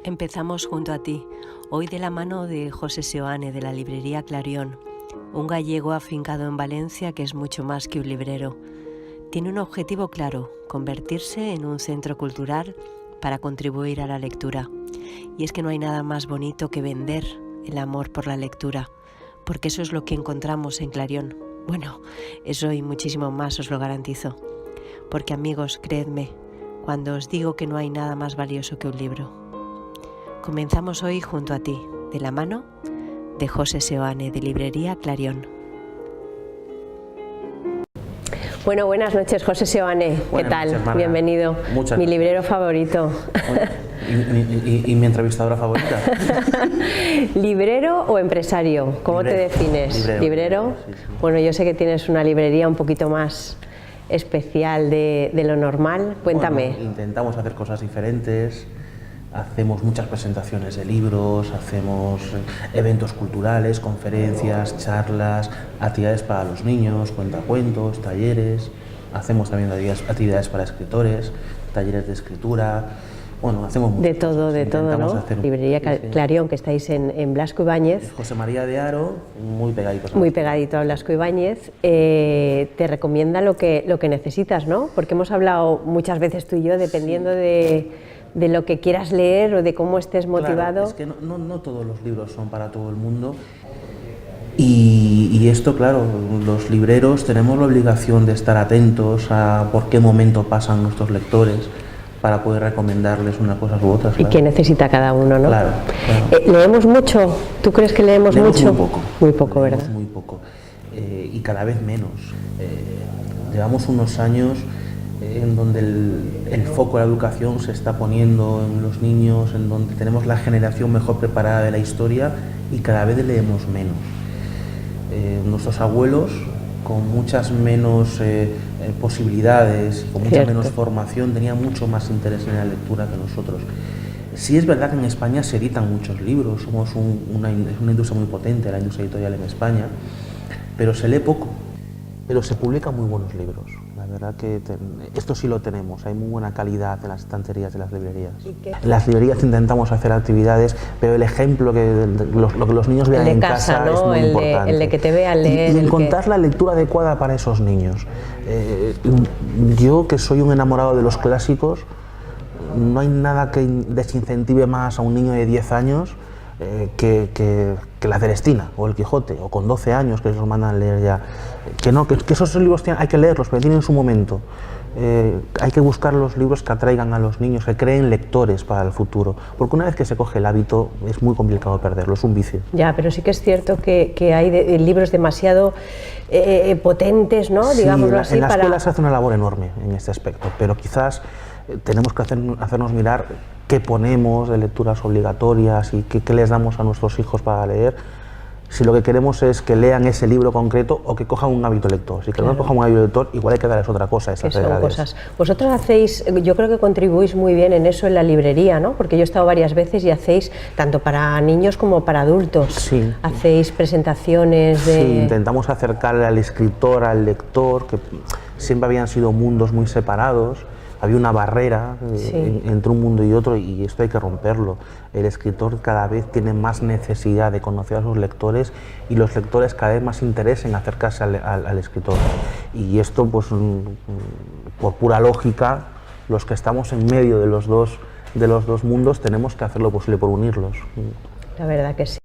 Empezamos junto a ti, hoy de la mano de José Seoane de la librería Clarion, un gallego afincado en Valencia que es mucho más que un librero. Tiene un objetivo claro, convertirse en un centro cultural para contribuir a la lectura. Y es que no hay nada más bonito que vender el amor por la lectura, porque eso es lo que encontramos en Clarion. Bueno, eso y muchísimo más os lo garantizo. Porque amigos, creedme, cuando os digo que no hay nada más valioso que un libro. Comenzamos hoy junto a ti, de la mano de José Seoane, de librería Clarion. Bueno, buenas noches, José Seoane. ¿Qué tal? Noches, bienvenido. Muchas mi gracias. Librero favorito. ¿Y mi entrevistadora favorita? ¿Librero o empresario? ¿Cómo Librero. te defines? ¿Librero? Sí. Bueno, yo sé que tienes una librería un poquito más especial de lo normal. Cuéntame. Bueno, intentamos hacer cosas diferentes. Hacemos muchas presentaciones de libros, hacemos eventos culturales, conferencias, charlas, actividades para los niños, cuentacuentos, talleres. Hacemos también actividades para escritores, talleres de escritura. Bueno, hacemos muchas de todo, cosas. De todo, ¿no? Librería Clarion, que estáis en Blasco Ibáñez. José María de Haro, muy pegadito. Muy pegadito a Blasco Ibáñez. Te recomienda lo que necesitas, ¿no? Porque hemos hablado muchas veces tú y yo, dependiendo de lo que quieras leer o de cómo estés motivado. Claro, es que no todos los libros son para todo el mundo y esto, claro, los libreros tenemos la obligación de estar atentos a por qué momento pasan nuestros lectores para poder recomendarles unas cosas u otras. Claro. Y qué necesita cada uno, ¿no? Claro. ¿Leemos mucho? ¿Tú crees que leemos mucho? Muy poco. Muy poco, ¿verdad? Muy poco. Y cada vez menos. Llevamos unos años en donde el foco de la educación se está poniendo en los niños, en donde tenemos la generación mejor preparada de la historia y cada vez leemos menos. Nuestros abuelos, con muchas menos posibilidades, con mucha menos formación, tenían mucho más interés en la lectura que nosotros. Sí es verdad que en España se editan muchos libros, somos una industria muy potente, la industria editorial en España, pero se lee poco, pero se publican muy buenos libros. La verdad que esto sí lo tenemos, hay muy buena calidad en las estanterías de las librerías. En las librerías intentamos hacer actividades, pero el ejemplo lo que los niños vean en casa, ¿no? Es muy importante. El de que te vean leer. Y encontrar la lectura adecuada para esos niños. Yo, que soy un enamorado de los clásicos, no hay nada que desincentive más a un niño de 10 años que la Celestina o el Quijote, o con 12 años que los mandan a leer ya. Que esos libros hay que leerlos, pero tienen su momento. Hay que buscar los libros que atraigan a los niños, que creen lectores para el futuro, porque una vez que se coge el hábito es muy complicado perderlo, es un vicio. Ya, pero sí que es cierto que hay libros demasiado potentes, ¿no? Sí, digámoslo así. En la escuela se hace una labor enorme en este aspecto, pero quizás tenemos que hacernos mirar qué ponemos de lecturas obligatorias y qué les damos a nuestros hijos para leer, si lo que queremos es que lean ese libro concreto o que cojan un hábito lector. Si que no cojan un hábito lector, igual hay que darles otra cosa a esas edades. Cosas. Vosotros hacéis, yo creo que contribuís muy bien en eso en la librería, ¿no? Porque yo he estado varias veces y hacéis tanto para niños como para adultos. Sí. Hacéis presentaciones de... Sí, intentamos acercarle al escritor, al lector, que siempre habían sido mundos muy separados. Había una barrera entre un mundo y otro y esto hay que romperlo. El escritor cada vez tiene más necesidad de conocer a sus lectores y los lectores cada vez más interés en acercarse al escritor. Y esto, pues, por pura lógica, los que estamos en medio de los dos mundos tenemos que hacer lo posible por unirlos. La verdad que sí.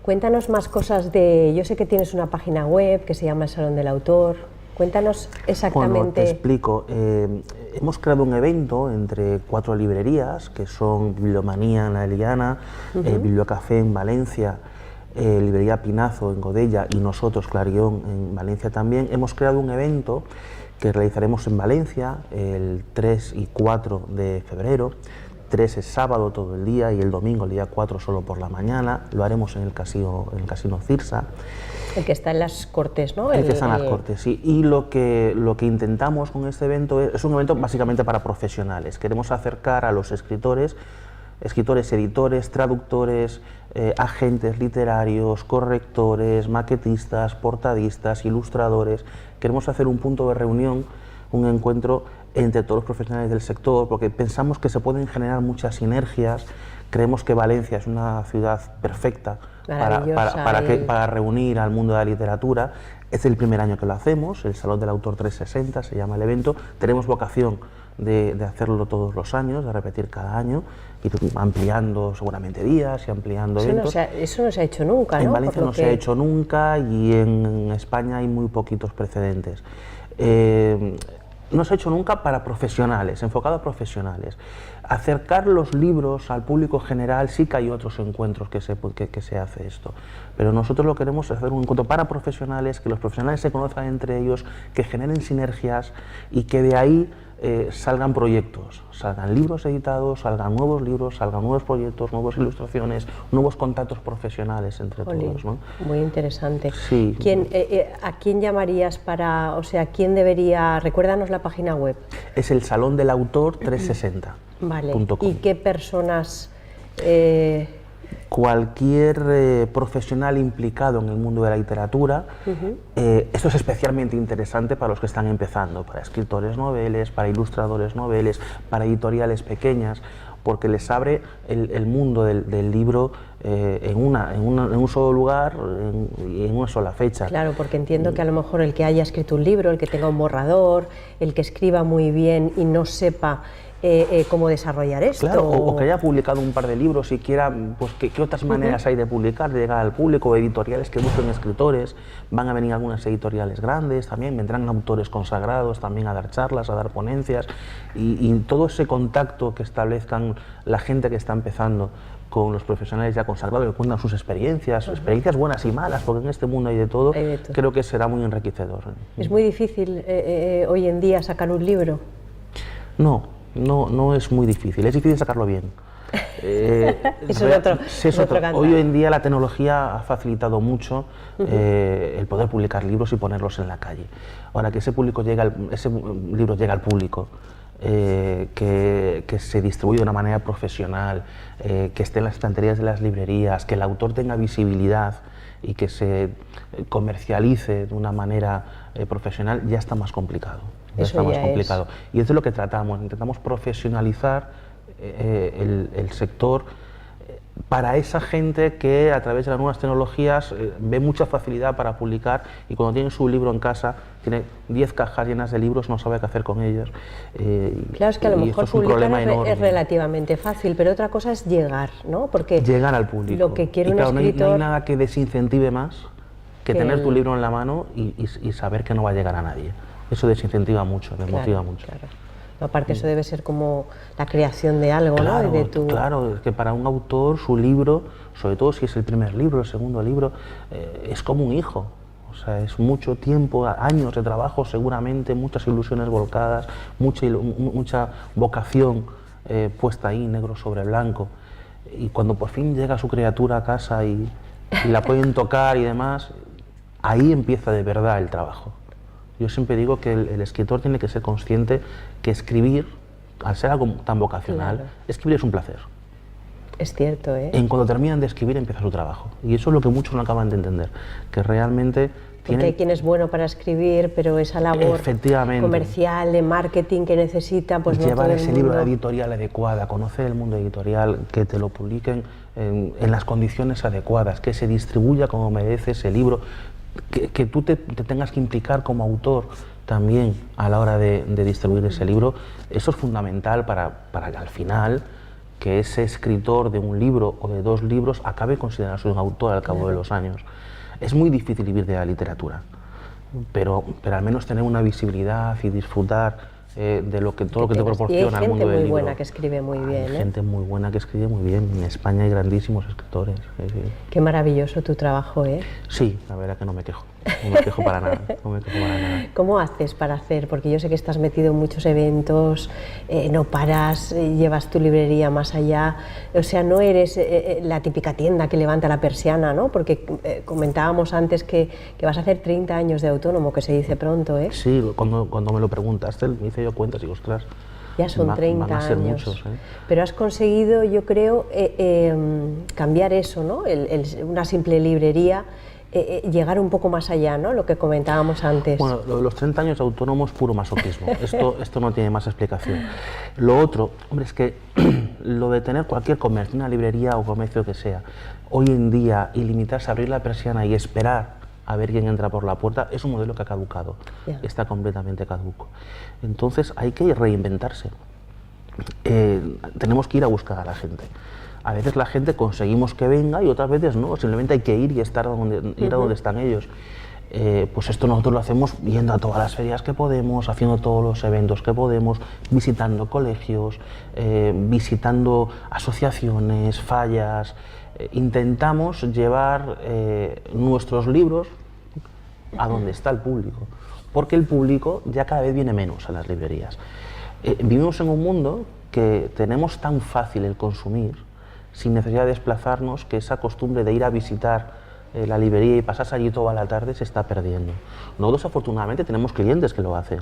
Cuéntanos más cosas yo sé que tienes una página web que se llama El Salón del Autor. Cuéntanos exactamente... Bueno, te explico. Hemos creado un evento entre 4 librerías, que son Bibliomanía en La Eliana, Bibliocafé en Valencia, Librería Pinazo en Godella y nosotros, Clarion, en Valencia también. Hemos creado un evento que realizaremos en Valencia el 3 y 4 de febrero. 3 es sábado todo el día y el domingo, el día 4, solo por la mañana. Lo haremos en el casino Cirsa. El que está en las Cortes, ¿no? El que está en las Cortes, sí. Y lo que intentamos con este evento es un evento básicamente para profesionales. Queremos acercar a los escritores, editores, traductores, agentes literarios, correctores, maquetistas, portadistas, ilustradores. Queremos hacer un punto de reunión, un encuentro entre todos los profesionales del sector, porque pensamos que se pueden generar muchas sinergias. Creemos que Valencia es una ciudad perfecta para reunir al mundo de la literatura. Es el primer año que lo hacemos, el Salón del Autor 360 se llama el evento. Tenemos vocación de hacerlo todos los años, de repetir cada año, ir ampliando seguramente días y ampliando eventos. Eso no se ha hecho nunca, ¿no? En Valencia no se ha hecho nunca y en España hay muy poquitos precedentes. No se ha hecho nunca para profesionales, enfocado a profesionales. Acercar los libros al público general, sí que hay otros encuentros que se hace esto, pero nosotros lo queremos hacer un encuentro para profesionales, que los profesionales se conozcan entre ellos, que generen sinergias y que de ahí salgan proyectos, salgan libros editados, salgan nuevos proyectos, nuevas ilustraciones, nuevos contactos profesionales entre todos, ¿no? Muy interesante. Sí. ¿A quién llamarías para, o sea, quién debería, recuérdanos la página web? Es el Salón del Autor 360. Vale. ¿Y qué personas? Cualquier profesional implicado en el mundo de la literatura. Esto es especialmente interesante para los que están empezando, para escritores noveles, para ilustradores noveles, para editoriales pequeñas, porque les abre el mundo del libro en un solo lugar y en una sola fecha. Claro, porque entiendo que a lo mejor el que haya escrito un libro, el que tenga un borrador, el que escriba muy bien y no sepa cómo desarrollar esto. Claro, o que haya publicado un par de libros y quiera, pues, ¿qué otras maneras hay de publicar, de llegar al público? Editoriales que busquen escritores, van a venir algunas editoriales grandes, también vendrán autores consagrados también a dar charlas, a dar ponencias, y todo ese contacto que establezcan la gente que está empezando con los profesionales ya consagrados, que cuentan sus experiencias, experiencias buenas y malas, porque en este mundo hay de todo, creo que será muy enriquecedor. ¿Es muy difícil hoy en día sacar un libro? No es muy difícil, es difícil sacarlo bien. Es otro cantar. Hoy en día la tecnología ha facilitado mucho el poder publicar libros y ponerlos en la calle. Ahora, que ese libro llegue al público, que se distribuya de una manera profesional, que esté en las estanterías de las librerías, que el autor tenga visibilidad y que se comercialice de una manera profesional, ya está más complicado. Y eso es lo que intentamos profesionalizar el sector para esa gente que a través de las nuevas tecnologías ve mucha facilidad para publicar, y cuando tiene su libro en casa, tiene 10 cajas llenas de libros, no sabe qué hacer con ellos. Claro, es que a lo mejor publicar es relativamente fácil, pero otra cosa es llegar, ¿no? Porque llegar al público. Lo que quiere un escritor... no hay nada que desincentive más que tener tu libro en la mano y saber que no va a llegar a nadie. Eso desincentiva mucho, motiva mucho. Claro. Aparte, eso debe ser como la creación de algo, claro, ¿no? Claro, es que para un autor su libro, sobre todo si es el primer libro, el segundo libro, es como un hijo. O sea, es mucho tiempo, años de trabajo seguramente, muchas ilusiones volcadas, mucha vocación puesta ahí, negro sobre blanco. Y cuando por fin llega su criatura a casa y la pueden tocar y demás, ahí empieza de verdad el trabajo. Yo siempre digo que el escritor tiene que ser consciente que escribir, al ser algo tan vocacional, escribir es un placer. Es cierto, ¿eh? En cuando terminan de escribir empieza su trabajo. Y eso es lo que muchos no acaban de entender, que realmente... Porque hay quien es bueno para escribir, pero esa labor comercial, de marketing que necesita, pues llevar no todo el ese libro a la editorial adecuada, conocer el mundo editorial, que te lo publiquen en las condiciones adecuadas, que se distribuya como merece ese libro, que tú te tengas que implicar como autor también a la hora de distribuir ese libro. Eso es fundamental para que al final que ese escritor de un libro o de dos libros acabe considerándose un autor al cabo de los años. Es muy difícil vivir de la literatura, pero al menos tener una visibilidad y disfrutar de todo lo que te proporciona el mundo del libro. Hay gente muy buena que escribe muy bien. Hay gente muy buena que escribe muy bien. En España hay grandísimos escritores. Qué maravilloso tu trabajo, ¿eh? Sí, la verdad que no me quejo. No me quejo para nada, no me quejo para nada. ¿Cómo haces para hacer? Porque yo sé que estás metido en muchos eventos, no paras, llevas tu librería más allá, o sea, no eres la típica tienda que levanta la persiana, ¿no? Porque comentábamos antes que vas a hacer 30 años de autónomo, que se dice pronto, ¿eh? Sí, cuando me lo preguntaste, me hice yo cuenta, digo, ostras, ya son 30 van a ser años, muchos, ¿eh? Pero has conseguido, yo creo, cambiar eso, ¿no? Una simple librería, llegar un poco más allá, ¿no? Lo que comentábamos antes. Bueno, lo de los 30 años de autónomo es puro masoquismo, esto no tiene más explicación. Lo otro, hombre, es que lo de tener cualquier comercio, una librería o comercio que sea, hoy en día, y limitarse a abrir la persiana y esperar a ver quién entra por la puerta, es un modelo que ha caducado, está completamente caduco. Entonces hay que reinventarse, tenemos que ir a buscar a la gente. A veces la gente conseguimos que venga y otras veces no, simplemente hay que ir y estar a donde están ellos. Pues esto nosotros lo hacemos yendo a todas las ferias que podemos, haciendo todos los eventos que podemos, visitando colegios, visitando asociaciones, fallas. Intentamos llevar nuestros libros a donde está el público, porque el público ya cada vez viene menos a las librerías. Vivimos en un mundo que tenemos tan fácil el consumir, sin necesidad de desplazarnos, que esa costumbre de ir a visitar la librería y pasarse allí toda la tarde se está perdiendo. Nosotros afortunadamente tenemos clientes que lo hacen,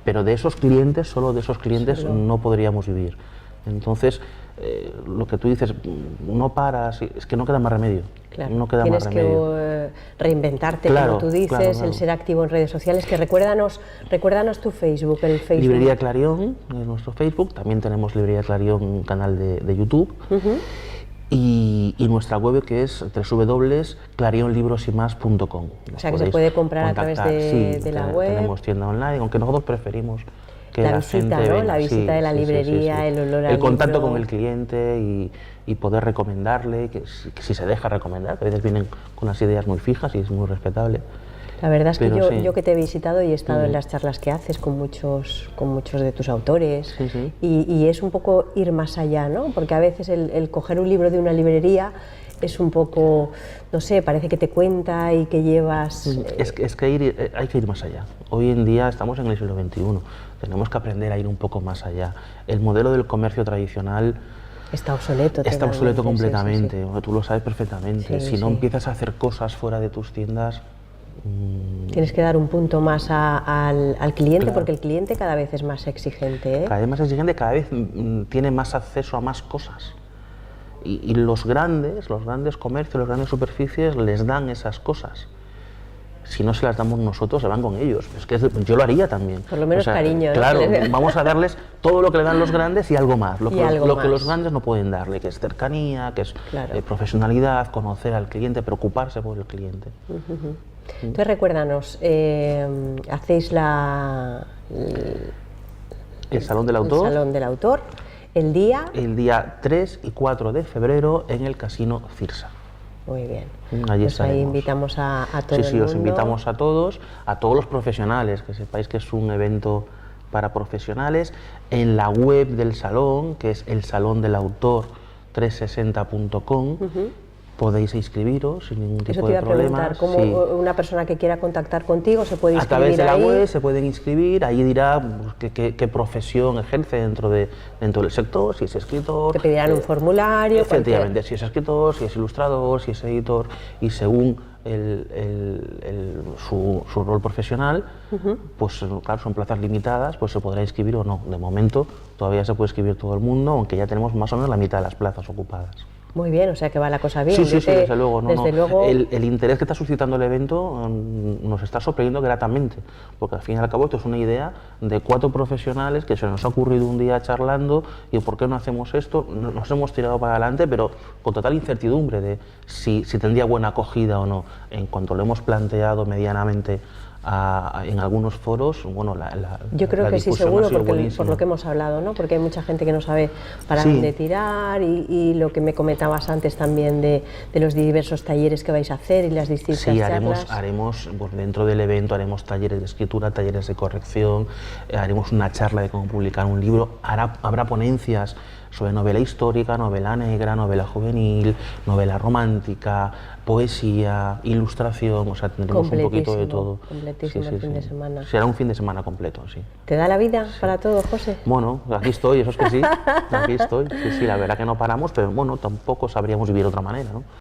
pero de esos clientes, solo de esos clientes no podríamos vivir. Entonces, lo que tú dices, no paras, es que no queda más remedio. Claro, no queda tienes más remedio. Que reinventarte, claro, como tú dices, claro. el ser activo en redes sociales, que recuérdanos tu Facebook, el Facebook. Librería Clarion es nuestro Facebook, también tenemos Librería Clarion, un canal de YouTube, y nuestra web que es www.clarionlibrosymas.com. O sea, que se puede comprar contactar. a través de la web. Tenemos tienda online, aunque nosotros preferimos que la la visita, gente ¿no? venga. La visita de la librería, el olor al el contacto libro. con el cliente y poder recomendarle, que si se deja recomendar, que a veces vienen con unas ideas muy fijas y es muy respetable. La verdad es que Pero yo que te he visitado y he estado en las charlas que haces con muchos de tus autores, y es un poco ir más allá, ¿no? Porque a veces el coger un libro de una librería es un poco, no sé, parece que te cuenta y que llevas... Es que hay que ir más allá. Hoy en día estamos en el siglo XXI, tenemos que aprender a ir un poco más allá. El modelo del comercio tradicional está obsoleto. Está obsoleto completamente, sí. Tú lo sabes perfectamente. Si no empiezas a hacer cosas fuera de tus tiendas... Tienes que dar un punto más al cliente, porque el cliente cada vez es más exigente, ¿eh? Cada vez más exigente, cada vez tiene más acceso a más cosas. Y los grandes comercios, las grandes superficies les dan esas cosas. Si no se las damos nosotros, se van con ellos. Es que yo lo haría también. Por lo menos cariño, ¿no? Claro, vamos a darles todo lo que le dan los grandes y algo más. Lo más. Que los grandes no pueden darle, que es cercanía, que es profesionalidad, conocer al cliente, preocuparse por el cliente. Entonces, recuérdanos, hacéis el Salón del Autor. El Salón del Autor. El día 3 y 4 de febrero en el Casino Cirsa. Muy bien. Allí pues ahí invitamos a todo el mundo. Sí, os invitamos a todos los profesionales, que sepáis que es un evento para profesionales. En la web del salón, que es el salondelautor360.com, podéis inscribiros sin ningún tipo de problema. Eso te iba a preguntar, ¿cómo una persona que quiera contactar contigo se puede inscribir ahí? A través de la web se pueden inscribir, ahí dirá qué profesión ejerce dentro del sector, si es escritor... Te pedirán un formulario... Efectivamente, si es escritor, si es ilustrador, si es editor, y según su rol profesional, pues claro, son plazas limitadas, pues se podrá inscribir o no. De momento todavía se puede inscribir todo el mundo, aunque ya tenemos más o menos la mitad de las plazas ocupadas. Muy bien, o sea que va la cosa bien. Sí, desde luego. Luego... El interés que está suscitando el evento nos está sorprendiendo gratamente, porque al fin y al cabo esto es una idea de 4 profesionales que se nos ha ocurrido un día charlando y ¿por qué no hacemos esto? Nos hemos tirado para adelante, pero con total incertidumbre de si tendría buena acogida o no. En cuanto lo hemos planteado medianamente en algunos foros, bueno, yo creo que sí, seguro, por lo que hemos hablado, ¿no? Porque hay mucha gente que no sabe para dónde tirar y lo que me comentabas antes también de los diversos talleres que vais a hacer y las distintas charlas. Haremos pues, dentro del evento haremos talleres de escritura, talleres de corrección, haremos una charla de cómo publicar un libro, habrá ponencias sobre novela histórica, novela negra, novela juvenil, novela romántica, poesía, ilustración, o sea, tendremos un poquito de todo. Completísimo el fin de semana. Será un fin de semana completo, sí. ¿Te da la vida para todo, José? Bueno, aquí estoy, eso es que sí, aquí estoy. Sí, la verdad que no paramos, pero bueno, tampoco sabríamos vivir de otra manera, ¿no?